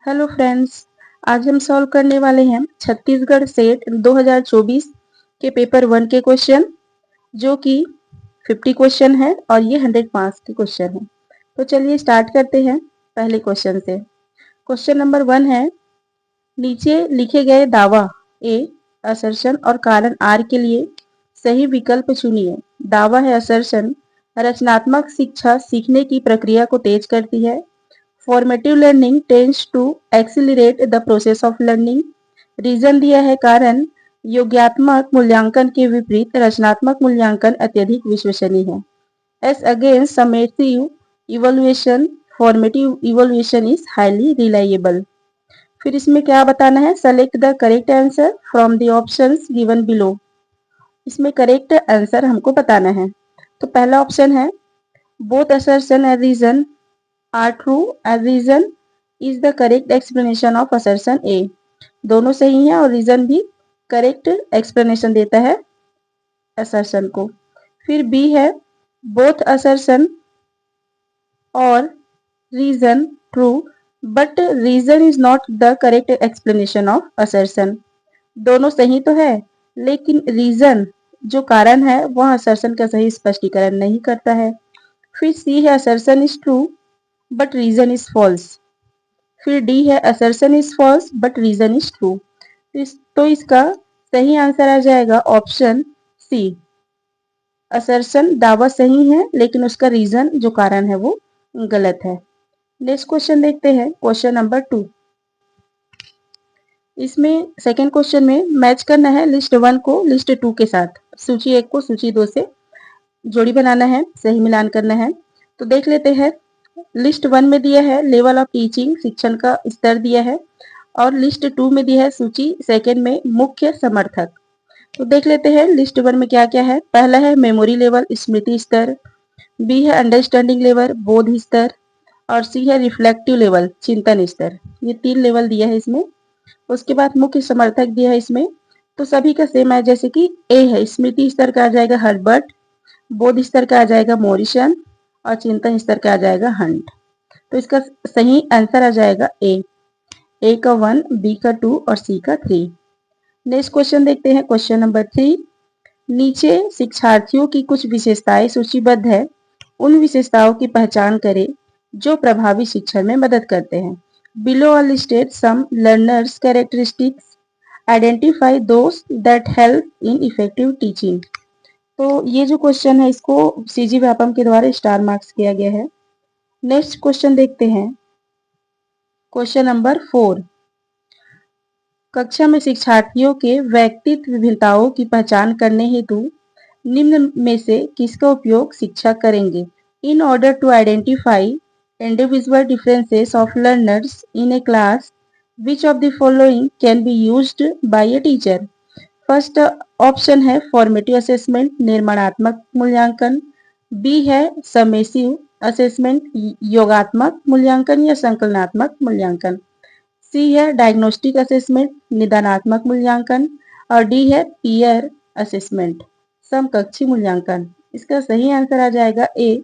Hello friends. आज हम solve करने वाले हैं छत्तीसगढ़ सेट 2024 के पेपर 1 के क्वेश्चन, जो कि 50 क्वेश्चन है और ये 100 मार्क्स के क्वेश्चन है। तो चलिए स्टार्ट करते हैं पहले क्वेश्चन से। क्वेश्चन नंबर 1 है, नीचे लिखे गए दावा ए, असर्शन और कारण आर के लिए सही विकल्प चुनिए। दावा है असर्शन, रचनात्मक शिक्षा सीखने की प्रक्रिया को तेज करती है। Formative learning tends to accelerate the process of learning. Reason दिया है कारण, योग्यात्मक मूल्यांकन के विपरीत रचनात्मक मूल्यांकन अत्यधिक विश्वसनीय है। As against summative evolution, formative evolution is highly reliable. फिर इसमें क्या बताना है, select the correct answer from the options given below. इसमें करेक्ट आंसर हमको बताना है। तो पहला ऑप्शन है, both assertion and reason are true as reason is the correct explanation of assertion A। दोनों सही हैं और रीजन भी करेक्ट एक्सप्लेनेशन देता है assertion को। फिर B है, both assertion और reason true but reason is not the correct explanation of assertion। दोनों सही तो है लेकिन रीजन जो कारण है वह assertion का सही स्पष्टीकरण नहीं करता है। फिर C है, assertion is true but reason is false। फिर डी है, assertion is false but reason is true. तो इसका सही आंसर आ जाएगा ऑप्शन सी। असर्शन दावा सही है लेकिन उसका रीजन जो कारण है वो गलत है। नेक्स्ट क्वेश्चन देखते हैं, क्वेश्चन नंबर 2। इसमें सेकेंड क्वेश्चन में मैच करना है लिस्ट 1 को लिस्ट 2 के साथ, सूची 1 को सूची 2 से जोड़ी बनाना है, सही मिलान करना है। तो देख लेते हैं, लिस्ट 1 में दिया है लेवल ऑफ टीचिंग, शिक्षण का स्तर दिया है, और लिस्ट 2 में दिया है सूची सेकेंड में मुख्य समर्थक। तो देख लेते हैं लिस्ट 1 में क्या क्या है। पहला है मेमोरी लेवल, स्मृति स्तर। बी है अंडरस्टैंडिंग लेवल, बोध स्तर। और सी है रिफ्लेक्टिव लेवल, चिंतन स्तर। ये 3 लेवल दिया है इसमें। उसके बाद मुख्य समर्थक दिया है इसमें। तो सभी का सेम है, जैसे कि ए है, स्मृति स्तर का आ जाएगा हर्बर्ट, बोध स्तर का आ जाएगा मॉरिसन, और चिंतन स्तर का आ जाएगा हंट। तो इसका सही आंसर आ जाएगा ए का 1, बी का 2 और सी का 3। नेक्स्ट क्वेश्चन देखते हैं, क्वेश्चन नंबर 3। नीचे शिक्षार्थियों की कुछ विशेषताएं सूचीबद्ध है, उन विशेषताओं की पहचान करें जो प्रभावी शिक्षण में मदद करते हैं। Below are listed some learners characteristics, identify those that help in effective teaching. तो ये जो क्वेश्चन है इसको सीजी व्यापम के द्वारा स्टार मार्क्स किया गया है। नेक्स्ट क्वेश्चन देखते हैं, क्वेश्चन नंबर 4। कक्षा में शिक्षार्थियों के व्यक्तित्व विभिन्नताओं की पहचान करने हेतु निम्न में से किसका उपयोग शिक्षक करेंगे। In order to identify individual differences of learners in a class, which of the following can be used by a teacher. First option है फॉर्मेटिव असेसमेंट, निर्माणात्मक मूल्यांकन। बी है समेसिव असेसमेंट, योगात्मक मूल्यांकन या संकलनात्मक मूल्यांकन। सी है डायग्नोस्टिक असेसमेंट, निदानात्मक मूल्यांकन। और डी है पीयर असेसमेंट, समकक्षी मूल्यांकन। इसका सही आंसर आ जाएगा ए,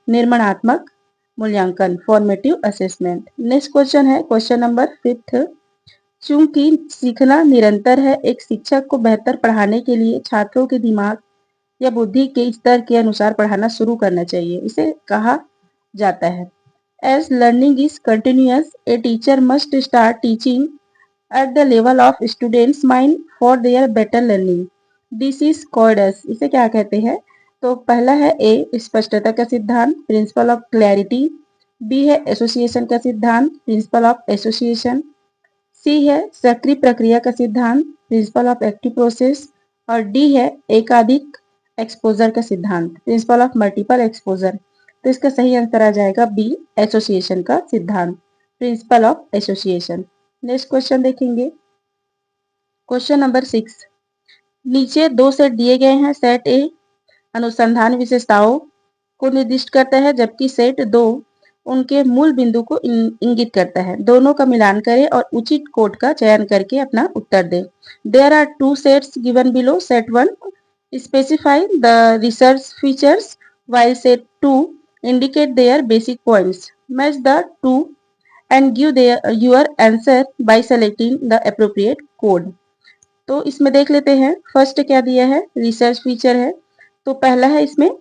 निर्माणात्मक मूल्यांकन, फॉर्मेटिव असेसमेंट। नेक्स्ट क्वेश्चन है क्वेश्चन नंबर 5। चूंकि सीखना निरंतर है, एक शिक्षक को बेहतर पढ़ाने के लिए छात्रों के दिमाग या बुद्धि के स्तर के अनुसार पढ़ाना शुरू करना चाहिए, इसे कहा जाता है। As learning is continuous, a teacher must start teaching at the level of students' mind for their better learning. This is called as, इसे क्या कहते हैं। तो पहला है ए, स्पष्टता का सिद्धांत, प्रिंसिपल ऑफ क्लैरिटी। बी है एसोसिएशन का सिद्धांत, प्रिंसिपल ऑफ एसोसिएशन। सी है सक्रिय प्रक्रिया का सिद्धांत, प्रिंसिपल ऑफ एक्टिव प्रोसेस। और डी है एकाधिक एक्सपोजर का सिद्धांत, प्रिंसिपल ऑफ मल्टीपल एक्सपोजर। तो इसका सही आंसर आ जाएगा बी, एसोसिएशन का सिद्धांत, principle of association. Next question देखेंगे, क्वेश्चन नंबर 6। नीचे 2 सेट दिए गए हैं। सेट ए अनुसंधान विशेषताओं को निर्दिष्ट करता है, जबकि सेट 2 उनके मूल बिंदु को इंगित करता है। दोनों का मिलान करें और उचित कोड का चयन करके अपना उत्तर दें। There are 2 sets given below. Set 1 specify the research features while set 2 indicate their basic points. Match the two and give your answer by selecting the appropriate code. तो इसमें देख लेते हैं फर्स्ट क्या दिया है, रिसर्च फीचर है। तो पहला है इसमें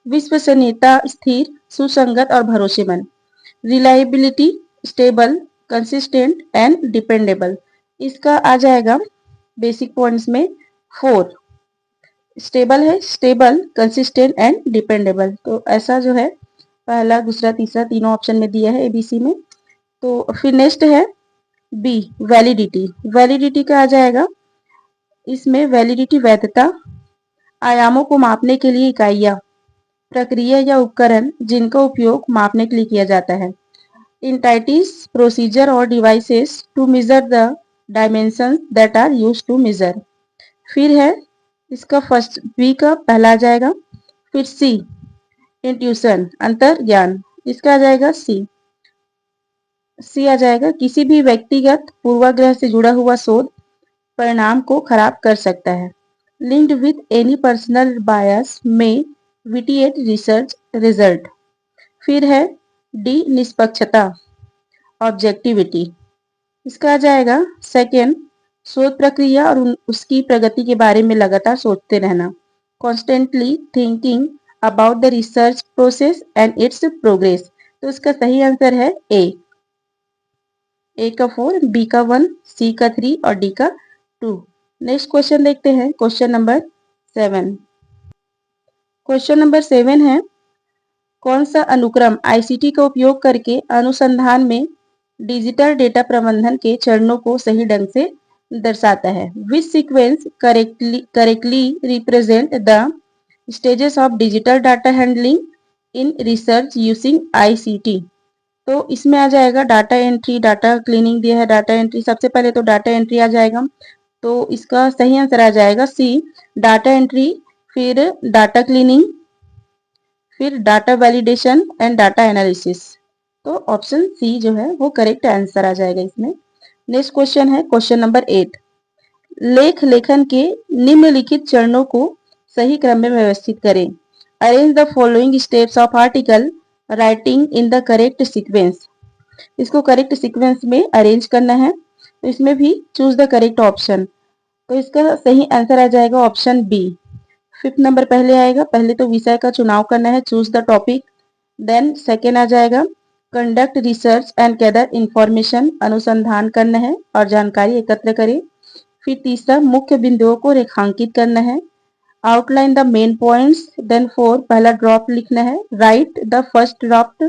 विश्वसनीयता, स्थिर, सुसंगत और भरोसेमंद, reliability, stable, consistent and dependable. इसका आ जाएगा बेसिक पॉइंट्स में 4। स्टेबल है, स्टेबल, कंसिस्टेंट एंड डिपेंडेबल। तो ऐसा जो है पहला, दूसरा, तीसरा तीनों ऑप्शन में दिया है एबीसी में। तो फिर नेक्स्ट है बी, वैलिडिटी। वैलिडिटी का आ जाएगा इसमें वैलिडिटी, वैधता, आयामों को मापने के लिए इकाइयां, प्रक्रिया या उपकरण जिनका उपयोग मापने के लिए किया जाता है, entities, प्रोसीजर और devices to measure the dimensions that are used to measure. फिर है इसका फर्स्ट बी का पहला आ जाएगा। फिर सी, इंट्यूशन, अंतर ज्ञान, इसका आ जाएगा सी। सी आ जाएगा किसी भी व्यक्तिगत पूर्वाग्रह से जुड़ा हुआ शोध परिणाम को खराब कर सकता है, linked with any personal bias में विटिएट रिसर्च रिजल्ट। फिर है डी, निष्पक्षता, ऑब्जेक्टिविटी, इसका आ जाएगा सेकेंड, शोध प्रक्रिया और उसकी प्रगति के बारे में लगातार सोचते रहना, constantly thinking about the research process and it's progress. तो इसका सही आंसर है ए का 4, बी का 1, सी का 3 और डी का 2। नेक्स्ट क्वेश्चन देखते हैं, क्वेश्चन नंबर 7। क्वेश्चन नंबर 7 है, कौन सा अनुक्रम आईसीटी का उपयोग करके अनुसंधान में डिजिटल डेटा प्रबंधन के चरणों को सही ढंग से दर्शाता है? विच sequence correctly represent the stages of digital data handling in research using ICT? तो इसमें आ जाएगा डाटा एंट्री, डाटा क्लीनिंग दिया है, डाटा एंट्री। सबसे पहले तो डाटा एंट्री आ जाएगा, तो इसका सही आंसर आ जाएगा सी, डाटा एंट्री, फिर डाटा क्लीनिंग, फिर data validation and data analysis. तो ऑप्शन सी जो है वो करेक्ट आंसर आ जाएगा इसमें। नेक्स्ट क्वेश्चन है क्वेश्चन नंबर 8। लेख लेखन के निम्नलिखित चरणों को सही क्रम में व्यवस्थित करें। Arrange the following steps of article writing in the correct sequence. इसको करेक्ट सीक्वेंस में अरेंज करना है, तो इसमें भी चूज द करेक्ट ऑप्शन। तो इसका सही आंसर आ जाएगा ऑप्शन बी। 5th नंबर पहले आएगा, पहले तो विषय का चुनाव करना है, choose the topic. Then second आ जाएगा conduct research and gather information, अनुसंधान करना है और जानकारी एकत्र करें। फिर तीसरा मुख्य बिंदुओं को रेखांकित करना है, outline the main points. Then 4 पहला ड्रॉप लिखना है, राइट द फर्स्ट ड्रॉफ्ट।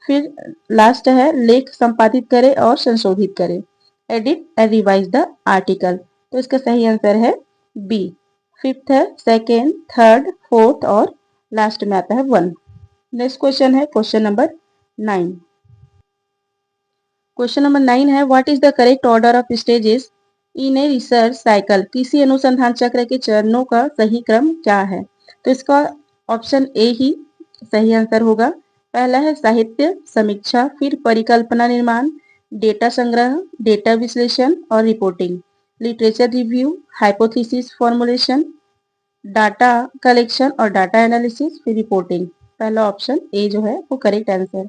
फिर लास्ट है लेख संपादित करें और संशोधित करें, edit and revise the article. तो इसका सही आंसर है बी। 5th है, सेकेंड, थर्ड, फोर्थ और लास्ट में आता है 1। नेक्स्ट क्वेश्चन है क्वेश्चन नंबर 9। क्वेश्चन नंबर 9 है, what is the correct order of stages in a research cycle? किसी अनुसंधान चक्र के चरणों का सही क्रम क्या है? तो इसका ऑप्शन ए ही सही आंसर होगा। पहला है साहित्य समीक्षा, फिर परिकल्पना निर्माण, डेटा संग्रह, डेटा विश्लेषण और reporting, literature review, hypothesis formulation, data collection और डाटा एनालिसिस, फिर रिपोर्टिंग। पहला ऑप्शन ए जो है वो करेक्ट आंसर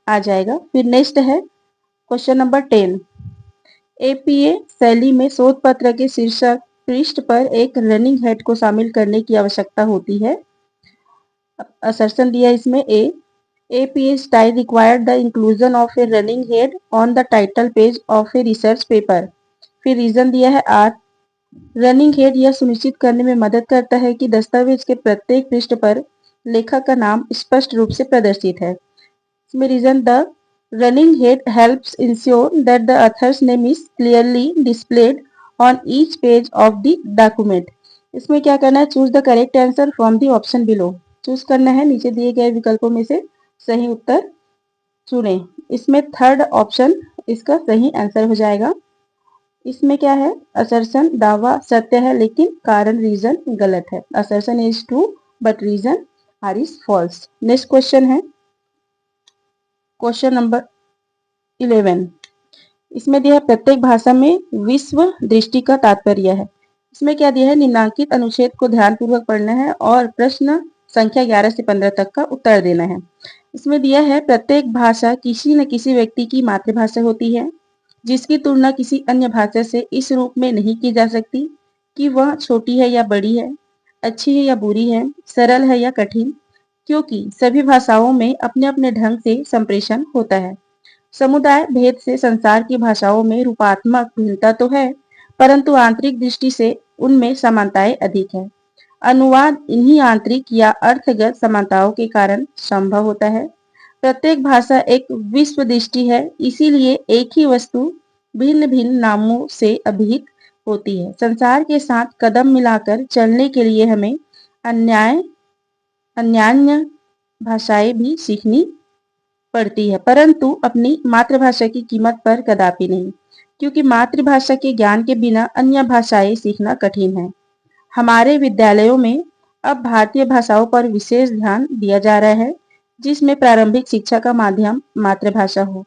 आ जाएगा। फिर नेक्स्ट है क्वेश्चन नंबर 10। एपीए शैली में शोध पत्र के शीर्षक पृष्ठ पर एक रनिंग हेड को शामिल करने की आवश्यकता होती है। असर्शन दिया इसमें ए, APA style required the inclusion of a running head on the title page of a research paper। फिर रीजन दिया है आर, रनिंग हेड यह सुनिश्चित करने में मदद करता है कि दस्तावेज के प्रत्येक पृष्ठ पर लेखक का नाम स्पष्ट रूप से प्रदर्शित है। इसमें reason, the running head helps ensure that the author's name is clearly displayed on each page of the document. इसमें क्या करना है, choose the correct answer from the option below. Choose करना है नीचे दिए गए विकल्पों में से सही उत्तर चुने। इसमें थर्ड ऑप्शन इसका सही आंसर हो जाएगा। इसमें क्या है, असर्शन दावा सत्य है लेकिन कारण रीजन गलत है। Assertion is true but reason R is false. Next question है क्वेश्चन नंबर 11। इसमें दिया है प्रत्येक भाषा में विश्व दृष्टि का तात्पर्य है। इसमें क्या दिया है, निम्नांकित अनुच्छेद को ध्यानपूर्वक पढ़ना है और प्रश्न संख्या 11 से 15 तक का उत्तर देना है। इसमें दिया है प्रत्येक भाषा किसी न किसी व्यक्ति की मातृभाषा होती है, जिसकी तुलना किसी अन्य भाषा से इस रूप में नहीं की जा सकती कि वह छोटी है या बड़ी है, अच्छी है या बुरी है, सरल है या कठिन, क्योंकि सभी भाषाओं में अपने अपने ढंग से संप्रेषण होता है। समुदाय भेद से संसार की भाषाओं में रूपात्मक भिन्नता तो है, परंतु आंतरिक दृष्टि से उनमें समानताएं अधिक है। अनुवाद इन्हीं आंतरिक या अर्थगत समानताओं के कारण संभव होता है। प्रत्येक भाषा एक विश्व दृष्टि है, इसीलिए एक ही वस्तु भिन्न भिन्न नामों से अभिहित होती है। संसार के साथ कदम मिलाकर चलने के लिए हमें अन्यान्य भाषाएं भी सीखनी पड़ती है, परंतु अपनी मातृभाषा की कीमत पर कदापि नहीं, क्योंकि मातृभाषा के ज्ञान के बिना अन्य भाषाएं सीखना कठिन है। हमारे विद्यालयों में अब भारतीय भाषाओं पर विशेष ध्यान दिया जा रहा है, जिसमें प्रारंभिक शिक्षा का माध्यम मातृभाषा हो,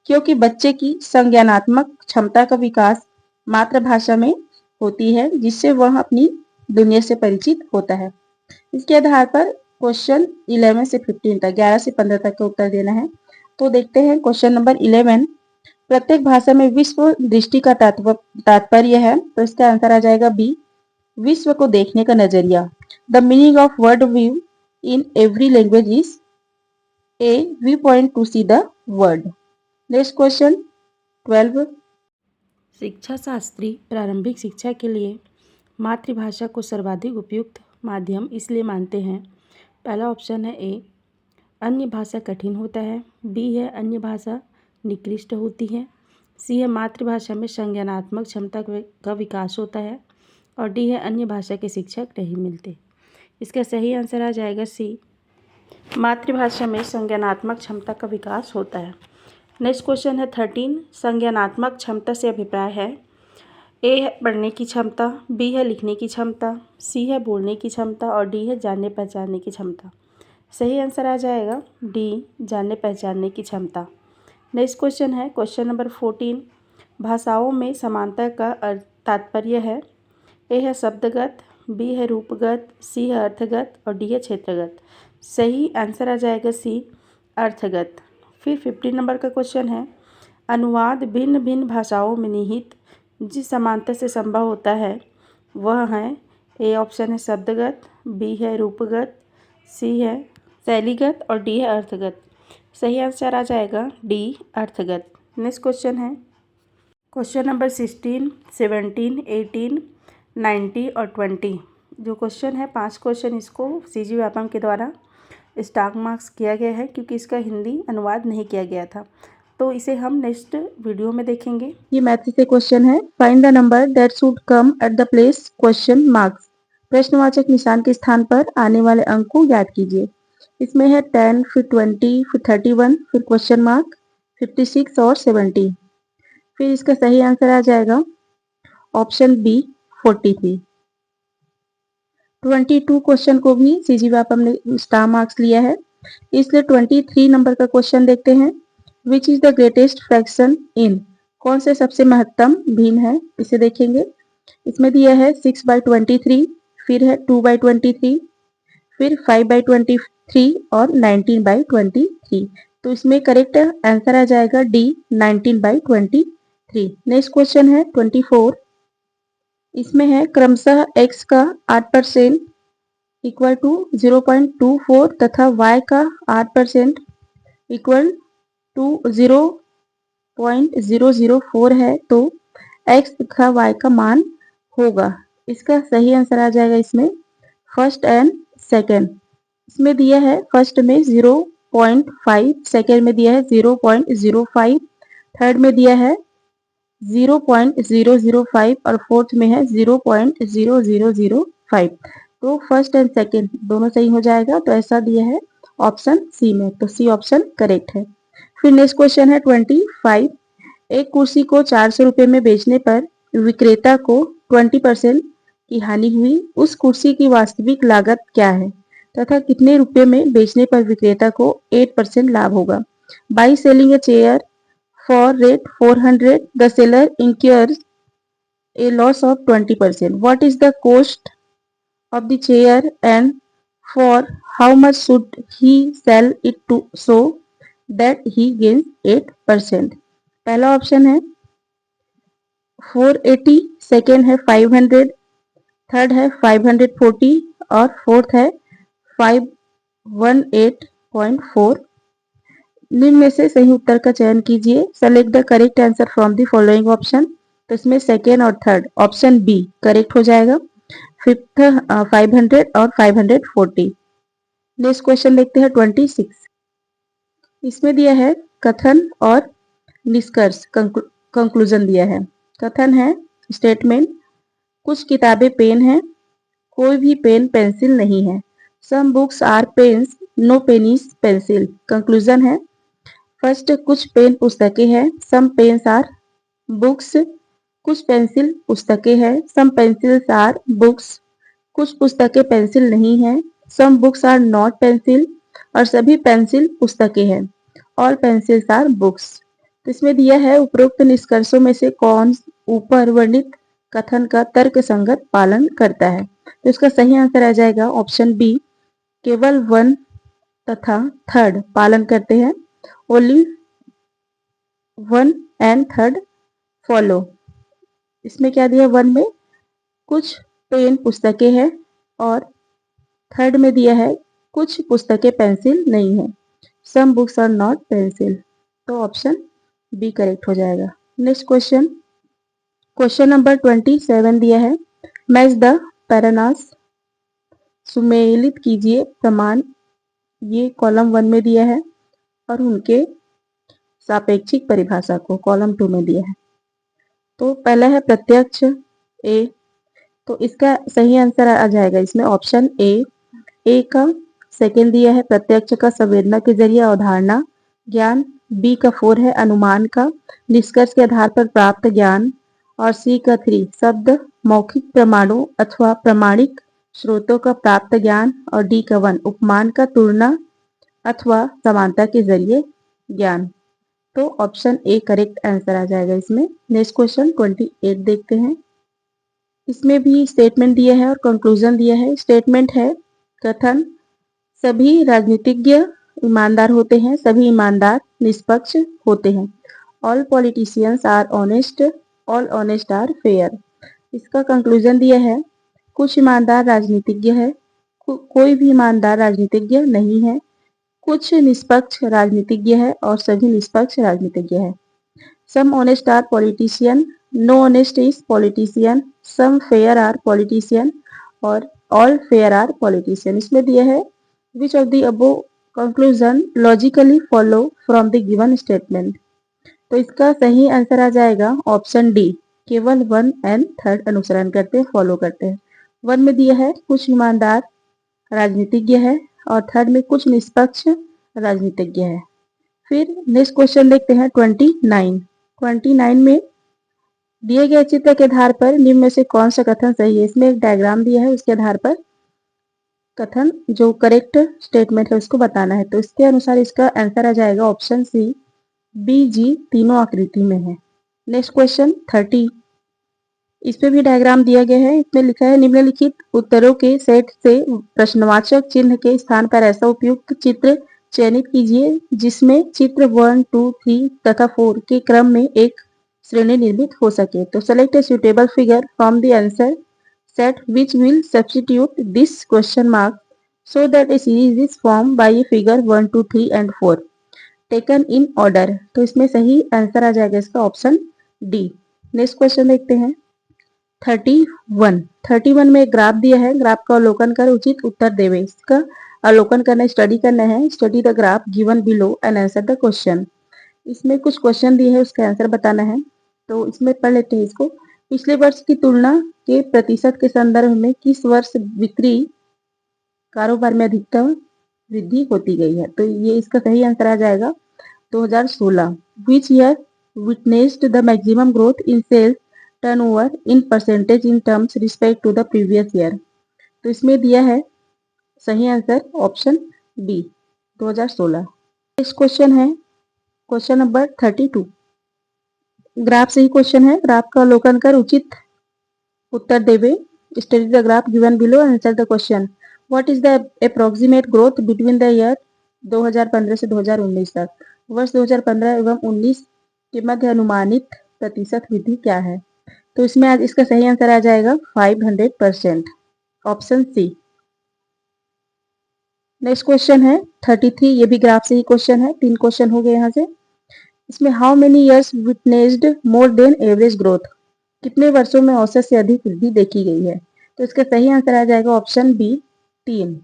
क्योंकि बच्चे की संज्ञानात्मक क्षमता का विकास मातृभाषा में होती है, जिससे वह अपनी दुनिया से परिचित होता है। इसके आधार पर क्वेश्चन 11 से 15 तक, 11 से 15 तक का उत्तर देना है। तो देखते हैं क्वेश्चन नंबर 11। प्रत्येक भाषा में विश्व दृष्टि का तात्पर्य है, तो इसका आंसर आ जाएगा बी, विश्व को देखने का नजरिया। The meaning of word view in every language is a view point two see the word. Next question 12। शिक्षा शास्त्री प्रारंभिक शिक्षा के लिए मातृभाषा को सर्वाधिक उपयुक्त माध्यम इसलिए मानते हैं। पहला ऑप्शन है ए, अन्य भाषा कठिन होता है, बी है अन्य भाषा निकृष्ट होती है, सी है मातृभाषा में संज्ञानात्मक क्षमता का विकास होता है, और डी है अन्य भाषा के शिक्षक नहीं मिलते। इसका सही आंसर आ जाएगा सी, मातृभाषा में संज्ञानात्मक क्षमता का विकास होता है। नेक्स्ट क्वेश्चन है 13। संज्ञानात्मक क्षमता से अभिप्राय है ए है पढ़ने की क्षमता, बी है लिखने की क्षमता, सी है बोलने की क्षमता, और डी है जानने पहचानने की क्षमता। सही आंसर आ जाएगा डी, जानने पहचानने की क्षमता। नेक्स्ट क्वेश्चन है क्वेश्चन नंबर 14। भाषाओं में समानता का तात्पर्य है ए है शब्दगत, बी है रूपगत, सी है अर्थगत, और डी है क्षेत्रगत। सही आंसर आ जाएगा सी, अर्थगत। फिर 15 नंबर का क्वेश्चन है अनुवाद भिन्न भिन्न भाषाओं में निहित जिस समानता से संभव होता है वह है ए ऑप्शन है शब्दगत, बी है रूपगत, सी है शैलीगत, और डी है अर्थगत। सही आंसर आ जाएगा डी, अर्थगत। नेक्स्ट क्वेश्चन है क्वेश्चन नंबर 16, 17, 18, 19 और 20। जो क्वेश्चन है 5 क्वेश्चन इसको सीजी व्यापम के द्वारा स्टार मार्क्स किया गया है, क्योंकि इसका हिंदी अनुवाद नहीं किया गया था। तो इसे हम नेक्स्ट वीडियो में देखेंगे। ये मैथ से क्वेश्चन है, find the number that should come at the place question marks. प्रश्नवाचक निशान के स्थान पर आने वाले अंक को ज्ञात कीजिए। इसमें है 10, फिर 20, फिर 31, फिर क्वेश्चन मार्क, 56 और 70। फिर इसका सही आंसर आ जाएगा ऑप्शन बी 43। 22 क्वेश्चन को भी सीजी व्यापम ने स्टार मार्क्स लिया है, इसलिए 23 नंबर का क्वेश्चन देखते हैं। Which is the greatest fraction in, कौन से सबसे महत्तम भिन्न है, इसे देखेंगे। इसमें दिया है 6/23, फिर है 2/23, फिर 5/23 और 19/23। तो इसमें करेक्ट आंसर आ जाएगा डी, 19/23। नेक्स्ट क्वेश्चन है 24। इसमें है क्रमशः x का 8% इक्वल टू 0.24 तथा y का 8% इक्वल टू 0.004 है, तो x तथा y का मान होगा। इसका सही आंसर आ जाएगा इसमें फर्स्ट एंड सेकंड। इसमें दिया है फर्स्ट में 0.5, सेकंड में दिया है 0.05, थर्ड में दिया है 0.005 और फोर्थ में है 0.0005। तो फर्स्ट एंड सेकंड दोनों सही हो जाएगा, तो ऐसा दिया है ऑप्शन सी में, तो सी ऑप्शन करेक्ट है। फिर नेक्स्ट क्वेश्चन है 25। एक कुर्सी को 400 रुपये में बेचने पर विक्रेता को 20% की हानि हुई, उस कुर्सी की वास्तविक लागत क्या है तथा कितने रुपए में बेचने पर विक्रेता को 8% लाभ होगा। By selling a chair for rate 400, the seller incurs a loss of 20%. What is the cost of the chair and For how much should he sell it to so that he gains 8%? पहला option है 480, second है 500, third है 540 और fourth है 518.4। निम्न में से सही उत्तर का चयन कीजिए। Select the correct answer from the following option. तो इसमें सेकेंड और थर्ड ऑप्शन बी करेक्ट हो जाएगा। फिफ्थ 500 और 540। नेक्स्ट क्वेश्चन देखते हैं 26। इसमें दिया है कथन और निष्कर्ष कंक्लूजन दिया है। कथन है स्टेटमेंट, कुछ किताबें पेन है, कोई भी पेन पेंसिल नहीं है। Some books are pens, no pen is pencil. Conclusion है फर्स्ट, कुछ पेन पुस्तकें हैं, सम पेन्स आर बुक्स। कुछ पेंसिल पुस्तकें हैं, सम पेंसिल्स आर बुक्स। कुछ पुस्तकें पेंसिल नहीं हैं, some books are not pencil. और सभी पेंसिल पुस्तकें हैं, ऑल पेंसिल्स आर बुक्स। तो इसमें दिया है उपरोक्त निष्कर्षों में से कौन ऊपर वर्णित कथन का तर्क संगत पालन करता है। तो इसका सही आंसर आ जाएगा ऑप्शन बी, केवल वन तथा थर्ड पालन करते हैं। Only one and third follow. इसमें क्या दिया, वन में कुछ पेन पुस्तकें हैं और थर्ड में दिया है कुछ पुस्तकें पेंसिल नहीं है, some books are not pencil. तो ऑप्शन बी करेक्ट हो जाएगा। नेक्स्ट क्वेश्चन, क्वेश्चन नंबर 27 दिया है मैच द पैरानास। सुमेलित कीजिए प्रमाण, ये कॉलम 1 में दिया है और उनके सापेक्षिक परिभाषा को कॉलम 2 में दिया है। तो पहला है प्रत्यक्ष ए, तो इसका सही आंसर आ जाएगा इसमें ऑप्शन ए का। सेकेंड दिया है प्रत्यक्ष का संवेदना के जरिए अवधारणा ज्ञान। बी का 4 है अनुमान का निष्कर्ष के आधार पर प्राप्त ज्ञान। और सी का 3 शब्द मौखिक प्रमाणों अथवा प्रामाणिक स्रोतों का प्राप्त ज्ञान। और डी का 1 उपमान का तुलना अथवा समानता के जरिए ज्ञान। तो ऑप्शन ए करेक्ट आंसर आ जाएगा इसमें। नेक्स्ट क्वेश्चन 28 देखते हैं। इसमें भी स्टेटमेंट दिया है और कंक्लूजन दिया है। स्टेटमेंट है कथन, सभी राजनीतिज्ञ ईमानदार होते हैं, सभी ईमानदार निष्पक्ष होते हैं। All politicians are honest, all honest are fair. इसका कंक्लूजन दिया है कुछ ईमानदार राजनीतिज्ञ है, कोई भी ईमानदार राजनीतिज्ञ नहीं है। कुछ निष्पक्ष राजनीतिज्ञ है और सभी निष्पक्ष राजनीतिज्ञ है। Some honest are politician, no honest is politician. Some fair are politician और ऑल फेयर आर पॉलिटिशियन। इसमें दिया है which of the above conclusion logically follow from the given statement. तो इसका सही आंसर आ जाएगा ऑप्शन डी, केवल 1 एंड थर्ड अनुसरण करते हैं, फॉलो करते हैं। 1 में दिया है कुछ ईमानदार राजनीतिज्ञ है और थर्ड में कुछ निष्पक्ष राजनीतिज्ञ है। फिर नेक्स्ट क्वेश्चन देखते हैं 29 में दिए गए चित्र के आधार पर निम्न में से कौन सा कथन सही है। इसमें एक डायग्राम दिया है, उसके आधार पर कथन जो करेक्ट स्टेटमेंट है उसको बताना है। तो इसके अनुसार इसका आंसर आ जाएगा ऑप्शन सी, बी, जी तीनों आकृति में है। नेक्स्ट क्वेश्चन 30, इस पे भी डायग्राम दिया गया है। इसमें लिखा है निम्नलिखित उत्तरों के सेट से प्रश्नवाचक चिन्ह के स्थान पर ऐसा उपयुक्त चित्र चयनित कीजिए जिसमें चित्र 1, 2, 3 तथा 4 के क्रम में एक श्रेणी निर्मित हो सके। तो select a suitable figure from the answer set which will substitute this question mark so that a series is formed by a figure 1, 2, 3 and 4 taken in order। तो इसमें सही आंसर आ जाएगा इसका ऑप्शन डी। नेक्स्ट क्वेश्चन देखते हैं 31 में एक ग्राफ दिया है, ग्राफ का अवलोकन कर उचित उत्तर देवे। इसका अवलोकन करना, स्टडी करना है। Study the graph given below and answer the question. इसमें कुछ क्वेश्चन दिए है, उसका आंसर बताना है। तो इसमें पढ़ लेते हैं इसको। पिछले वर्ष की तुलना के प्रतिशत के संदर्भ में किस वर्ष बिक्री कारोबार में अधिकतम वृद्धि होती गई है। तो ये इसका सही आंसर आ जाएगा 2016। Which year witnessed the maximum growth in sales turnover in percentage in terms respect to the previous year. तो इसमें दिया है सही answer option B 2016। Next question है क्वेश्चन नंबर 32। ग्राफ से ही क्वेश्चन है, ग्राफ का अवलोकन कर उचित उत्तर देवे। Study the graph given below answer the question. What is the approximate growth between the year 2015 से 2019 तक? वर्ष 2015 एवं 19 के मध्य अनुमानित प्रतिशत वृद्धि क्या है? तो इसमें आज इसका सही आंसर आ जाएगा 500%, ऑप्शन सी। नेक्स्ट क्वेश्चन है 33, ये भी ग्राफ से ही क्वेश्चन है, 3 क्वेश्चन हो गए यहाँ से। इसमें how many years witnessed more than average growth? कितने वर्षों में औसत से अधिक वृद्धि देखी गई है? तो इसका सही आंसर आ जाएगा ऑप्शन बी 3।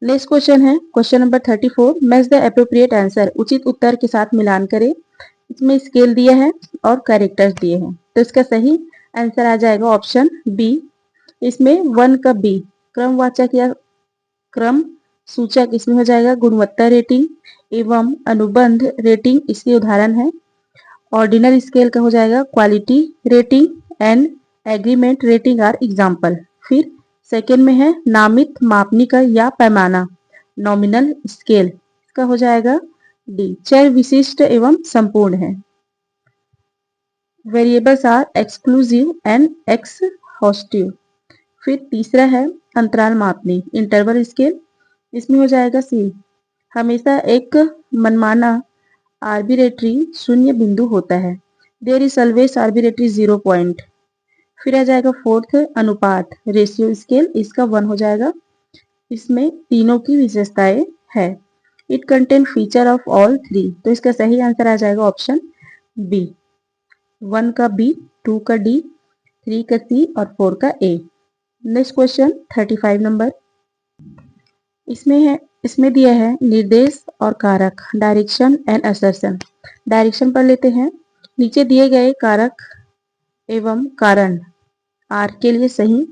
नेक्स्ट क्वेश्चन है question number 34, match the appropriate answer, उचित उत्तर के साथ मिलान करें। इसमें स्केल दिए हैं और कैरेक्टर्स दिए हैं, तो इसका सही आंसर आ जाएगा ऑप्शन बी। इसमें 1 का बी क्रमवाचक या क्रम सूचक, इसमें हो जाएगा गुणवत्ता रेटिंग एवं अनुबंध रेटिंग, इसके उदाहरण है। ऑर्डिनल स्केल का हो जाएगा quality rating and agreement rating are example. फिर सेकेंड में है नामित मापनिक या पैमाना, नॉमिनल स्केल, इसका हो जाएगा डी। चर विशिष्ट एवं संपूर्ण है। Variables are exclusive and exhaustive. फिर तीसरा है अंतराल मापनी, इंटरवल स्केल, इसमें हो जाएगा सी। हमेशा एक मनमाना आर्बिट्रेरी शून्य बिंदु होता है, there is always arbitrary 0 point. फिर आ जाएगा फोर्थ अनुपात, रेशियो स्केल, इसका 1 हो जाएगा। इसमें तीनों की विशेषताएं है। It contain feature of all 3, तो इसका सही आंसर आ जाएगा ऑप्शन बी। 1 का बी, 2 का डी, 3 का सी और 4 का ए। नेक्स्ट क्वेश्चन 35 नंबर, इसमें दिया है निर्देश और कारक, डायरेक्शन एंड असर्शन। डायरेक्शन पर लेते हैं। नीचे दिए गए कारक एवं कारण आर के लिए सही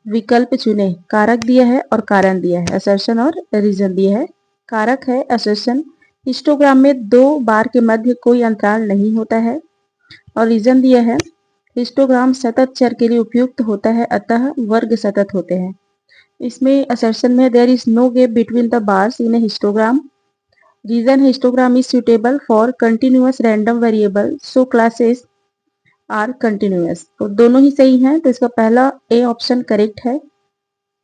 विकल्प चुने। कारक दिया है और कारण दिया है, असर्शन और रीजन दिया है। कारक है असर्शन, हिस्टोग्राम में 2 बार के मध्य कोई अंतराल नहीं होता है। और रीजन दिया है हिस्टोग्राम सतत चर के लिए उपयुक्त होता है, अतः वर्ग सतत होते हैं। इसमें असर्शन में there is no gap between the bars in a histogram. Reason histogram is suitable for continuous random variable, so classes are continuous. तो दोनों ही सही हैं, तो इसका पहला ए ऑप्शन करेक्ट है।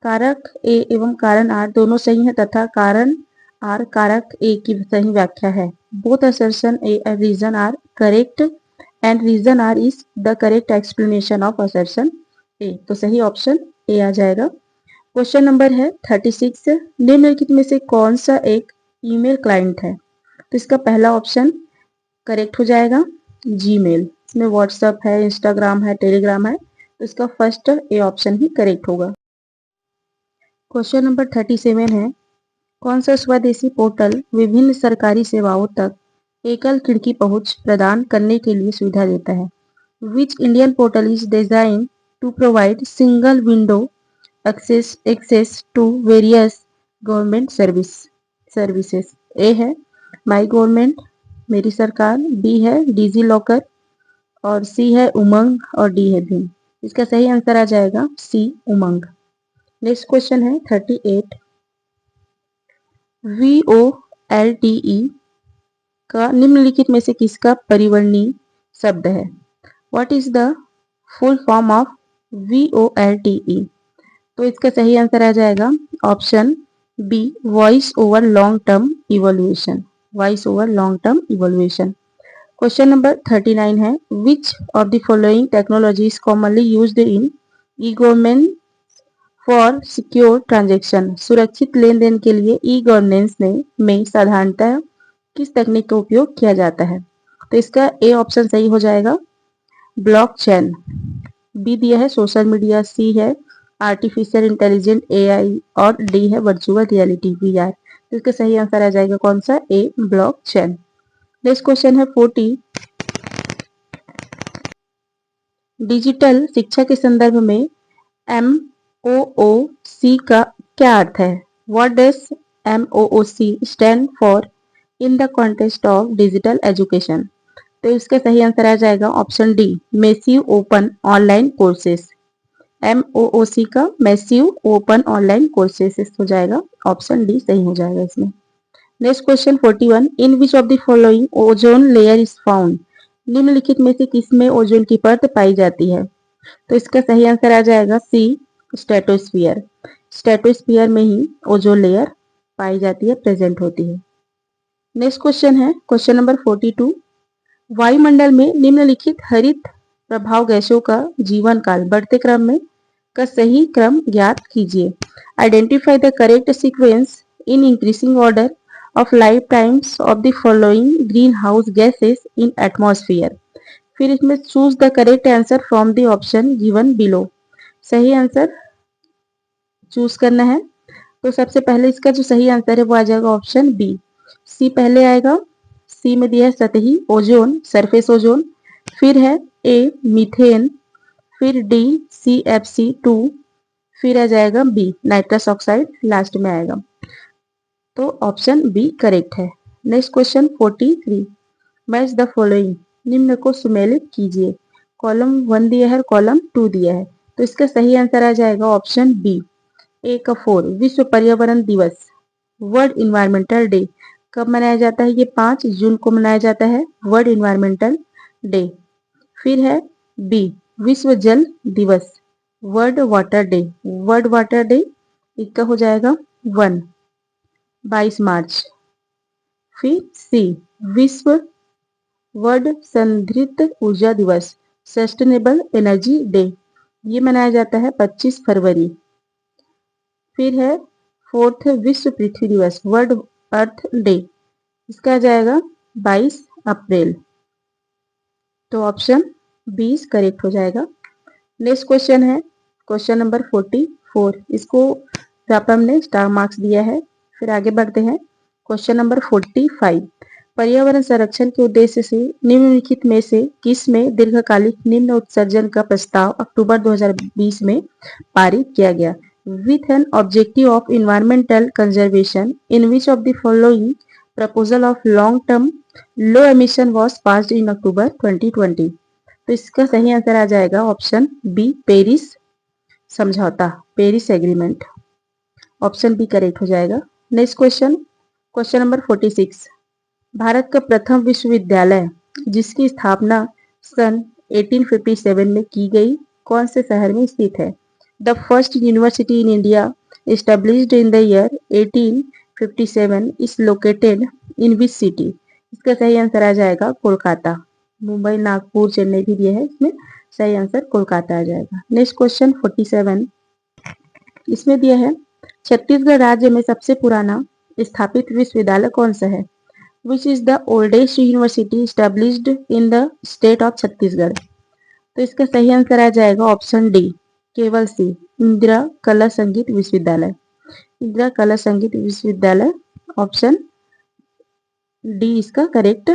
कारक ए एवं कारण आर दोनों सही हैं तथा कारण आर कारक ए की सही व्याख्या है। Both assertion A and reason are correct and reason R is the correct explanation of assertion ए, तो सही ऑप्शन ए आ जाएगा। क्वेश्चन नंबर है 36, निम्नलिखित में से कौन सा एक ईमेल क्लाइंट है? तो इसका पहला ऑप्शन करेक्ट हो जाएगा जीमेल। इसमें व्हाट्सएप है, इंस्टाग्राम है, टेलीग्राम है, तो इसका first A option he correct होगा। क्वेश्चन नंबर 37 है, कौन सा स्वदेशी पोर्टल विभिन्न सरकारी सेवाओं तक एकल खिड़की पहुंच प्रदान करने के लिए सुविधा देता है? Which Indian portal is design to provide single window access to various government services? A है माई गवर्नमेंट, मेरी सरकार, बी है डिजी लॉकर और सी है उमंग और डी है भीम। इसका सही आंसर आ जाएगा सी उमंग। नेक्स्ट क्वेश्चन है 38, VOLTE का निम्नलिखित में से किसका परिवर्णी शब्द है? What is the full form of VOLTE? तो इसका सही आंसर आ जाएगा option B, voice over long term evolution, voice over long term evolution. Question number 39 है, which of the following technology is commonly used in e government for secure transaction? सुरक्षित लेन then के लिए ई गवर्नेंस में साधारणतः किस तकनीक का उपयोग किया जाता है? तो इसका ए ऑप्शन सही हो जाएगा ब्लॉकचेन, बी दिया है सोशल मीडिया, सी है आर्टिफिशियल इंटेलिजेंट AI और डी है वर्चुअल रियलिटी VR। तो इसका सही आंसर आ जाएगा कौन सा? ए ब्लॉकचेन। नेक्स्ट क्वेश्चन है 40, डिजिटल शिक्षा के संदर्भ में MOOC का क्या अर्थ है? What does MOOC stand for in the context of digital education? तो इसका सही आंसर आ जाएगा option D, massive open online courses. MOOC का मैसिव ओपन ऑनलाइन कोर्सेस हो जाएगा, ऑप्शन डी सही हो जाएगा इसमें। Next question 41, in which of the following ozone layer is found? निम्नलिखित में से किसमें ओजोन की परत पाई जाती है? तो इसका सही आंसर आ जाएगा सी स्ट्रेटोस्फियर। स्ट्रेटोस्फीयर में ही ओजोन लेयर पाई जाती है, प्रेजेंट होती है। नेक्स्ट क्वेश्चन है क्वेश्चन नंबर 42। वायुमंडल में निम्नलिखित हरित प्रभाव गैसों का जीवन काल बढ़ते क्रम में का सही क्रम ज्ञात कीजिए। Identify the correct sequence in increasing order of life times of the following green house gases in atmosphere. फिर इसमें choose the correct answer from the option given below. सही आंसर चूज करना है। तो सबसे पहले इसका जो सही आंसर है वो आ जाएगा ऑप्शन बी। सी पहले आएगा। सी में दिया है सतही ओजोन, सरफेस ओजोन। फिर है ए मीथेन, फिर डी CFC2, फिर आ जाएगा बी नाइट्रस ऑक्साइड लास्ट में आएगा। तो ऑप्शन बी करेक्ट है। Next question 43। Match the following, निम्न को सुमेलित कीजिए। कॉलम 1 दिया है, कॉलम 2 दिया है, तो इसका सही आंसर आ जाएगा ऑप्शन बी ए का 4। विश्व पर्यावरण दिवस, वर्ल्ड इन्वायरमेंटल डे, कब मनाया जाता है? ये 5 जून को मनाया जाता है, वर्ल्ड इन्वायरमेंटल डे। फिर है बी विश्व जल दिवस, world water day, world water day इसका हो जाएगा 22 मार्च। फिर सी विश्व वर्ल्ड संधारित ऊर्जा दिवस, सस्टेनेबल एनर्जी डे, ये मनाया जाता है 25 फरवरी। फिर है 4th विश्व पृथ्वी दिवस, वर्ल्ड अर्थ डे, इसका आ जाएगा 22 अप्रैल। तो ऑप्शन 20 करेक्ट हो जाएगा। नेक्स्ट क्वेश्चन है क्वेश्चन नंबर 44। इसको व्यापम ने स्टार मार्क्स दिया है। फिर आगे बढ़ते हैं क्वेश्चन नंबर 45। पर्यावरण संरक्षण के उद्देश्य से निम्नलिखित में से किस में दीर्घकालिक निम्न उत्सर्जन का प्रस्ताव अक्टूबर 2020 में पारित किया गया? With an objective of environmental conservation in which of the following proposal of long term low emission was passed in October 2020। तो इसका सही आंसर आ जाएगा ऑप्शन बी पेरिस समझौता, Paris agreement. Option B correct हो जाएगा। Next question question number 46। Bharat का प्रथम विश्वविद्यालय जिसकी स्थापना सन 1857 में की गई कौन से शहर में स्थित है? The first university in India established in the year 1857 is located in which city? इसका सही आंसर आ जाएगा कोलकाता। मुंबई, नागपुर, चेन्नई भी दिया है, इसमें सही आंसर कोलकाता आ जाएगा। Next question 47। इसमें दिया है छत्तीसगढ़ राज्य में सबसे पुराना स्थापित विश्वविद्यालय कौन सा है? Which is the oldest university established in the state of Chhattisgarh? तो इसका सही आंसर आ जाएगा ऑप्शन डी केवल सी इंदिरा कला संगीत विश्वविद्यालय। इंदिरा कला संगीत विश्वविद्यालय ऑप्शन डी इसका करेक्ट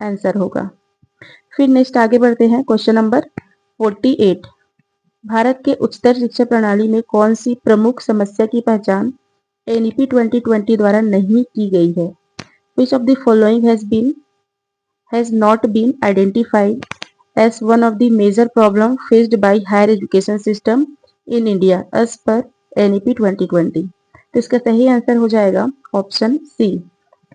आंसर होगा। फिर नेक्स्ट आगे बढ़ते हैं क्वेश्चन नंबर 48। भारत के उच्चतर शिक्षा प्रणाली में कौन सी प्रमुख समस्या की पहचान NEP 2020 द्वारा नहीं की गई है? Which of the following has not been identified as one of the major problem faced by higher education system in India as per NEP 2020? तो इसका सही आंसर हो जाएगा ऑप्शन सी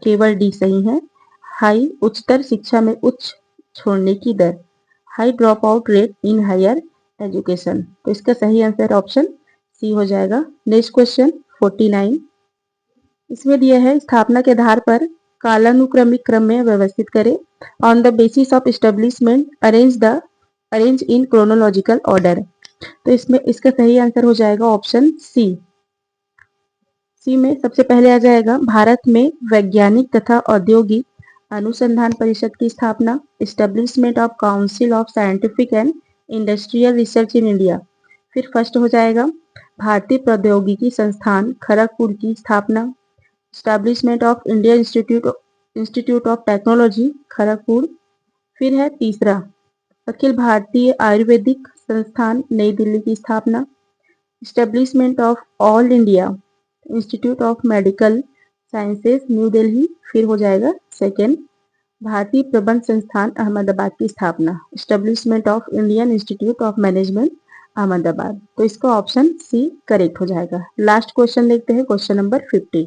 केवल डी सही है। हाई उच्चतर शिक्षा में उच्च छोड़ने की दर, high drop out rate in higher education, तो इसका सही आंसर ऑप्शन सी हो जाएगा। Next question 49। इसमें दिया है स्थापना के आधार पर कालानुक्रमिक क्रम में व्यवस्थित करें। On the basis of establishment arrange in chronological order. तो इसमें इसका सही आंसर हो जाएगा ऑप्शन सी। सी में सबसे पहले आ जाएगा भारत में वैज्ञानिक तथा औद्योगिक अनुसंधान परिषद की स्थापना, establishment of council of scientific and industrial research in India. फिर फर्स्ट हो जाएगा भारतीय प्रौद्योगिकी संस्थान खड़गपुर की स्थापना, establishment of Indian institute of technology Kharagpur. फिर है तीसरा अखिल भारतीय आयुर्वेदिक संस्थान नई दिल्ली की स्थापना, establishment of all India institute of medical sciences new Delhi. फिर हो जाएगा सेकेंड भारतीय प्रबंध संस्थान अहमदाबाद की स्थापना, establishment of Indian institute of management Ahmedabad. तो इसका ऑप्शन सी करेक्ट हो जाएगा। लास्ट क्वेश्चन देखते हैं क्वेश्चन नंबर 50।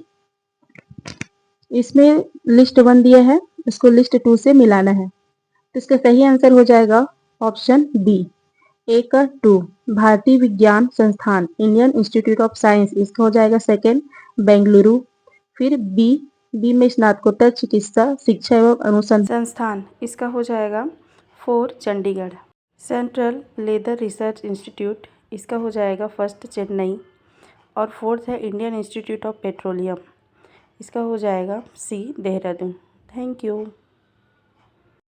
इसमें लिस्ट 1 दिया है, इसको लिस्ट 2 से मिलाना है। तो इसका सही आंसर हो जाएगा ऑप्शन बी ए का 2 भारतीय विज्ञान संस्थान इंडियन इंस्टीट्यूट ऑफ साइंस, इसका हो जाएगा सेकंड बेंगलुरु। फिर बी में स्नातकोत्तर चिकित्सा शिक्षा एवं अनुसंधान संस्थान, इसका हो जाएगा 4 Chandigarh. Central leather research institute, इसका हो जाएगा फर्स्ट चेन्नई। और फोर्थ है इंडियन इंस्टीट्यूट ऑफ पेट्रोलियम, इसका हो जाएगा सी देहरादून। Thank you.